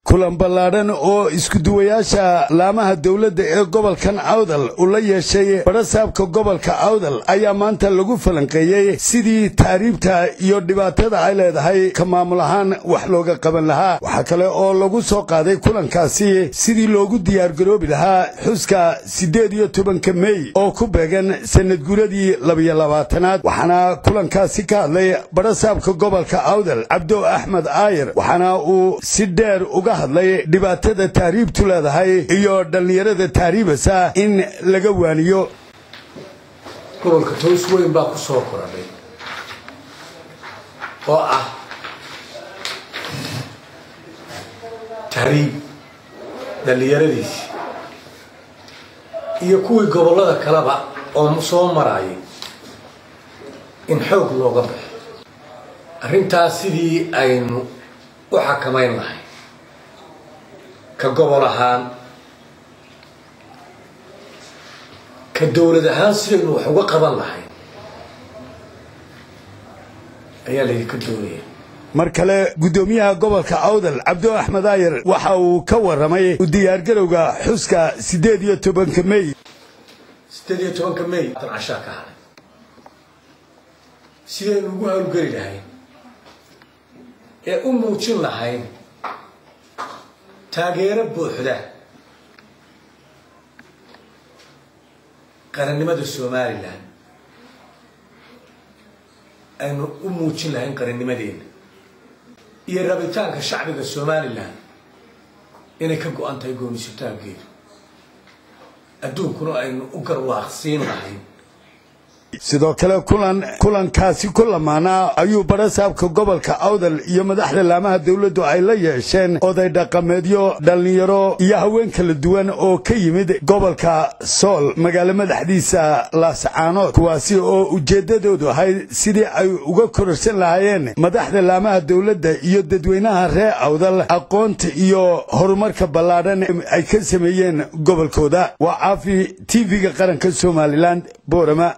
kulan ballaaran oo isku duwayaasha laamaha dawladda ee gobolkan Awdal u la yeeshay Badhasaabka gobolka Awdal ayaa maanta lagu falanqeeyay sidii taariibta iyo dhibaatada ay leedahay ka maamul ahaan wax looga qaban lahaa. waxa kale oo lagu soo qaaday kulankaasi sidii loogu diyaar garoobi lahaa xuska 18 May oo ku beegan sanad guuradii 22aad. waxaana kulankaasi ka hadlay Badhasaabka gobolka Awdal Abdo Ahmed Ayr, waxaana uu si dheer uga hadlay dhibaatada taariibtu leedahay iyo dhalinyarada taariibasa in laga waaniyo. gobolka toos weyn baa ku soo koray oo ah taariib dhalinyaradiisi iyo kuwii gobolada kaleba oo soo maray in xoog looga baxo arrintaas sidii aynu u xakameyn lahayn ka gobol ahaan ka dawlada ahaan sidaynu wax uga qaban lahayn ayaa laga doonaya. mar kale gudoomiyaha gobolka Awdal Abdo Ahmed Ayr waxa uu ka waramay u diyaar garowga xuska 18 May. 18 May taasha ka haday sidaynu ugu hawlgeli lahayn ee u muujin lahayn taageero buuxda qarannimada Soomaaliland aynu u muujin lahayn qarannimadeena iyo rabitaanka shacbiga Soomaaliland inay ka go'antay goomisitaankeedu adduunkuna aynu u garwaaqsiin lahayn. sidoo kale kulankaasi kulamaana ayuu Badhasaabka gobolka Awdal iyo madaxda laamaha dawladdu ay la yeesheen oday dhaqameedyo dhalinyaro iyo haween kala duwan oo ka yimid gobolka Sool magaalo madaxdiisa Laascaanood, kuwaasi oo ujeedadoodu ahayd sidii ay uga kororsan lahaayeen madaxda laamaha dawladda iyo dadweynaha reer Awdal aqoonta iyo horumarka ballaaran ay ka sameeyeen gobolkooda. waa caafi TV-ga qaranka Somaliland Boorama.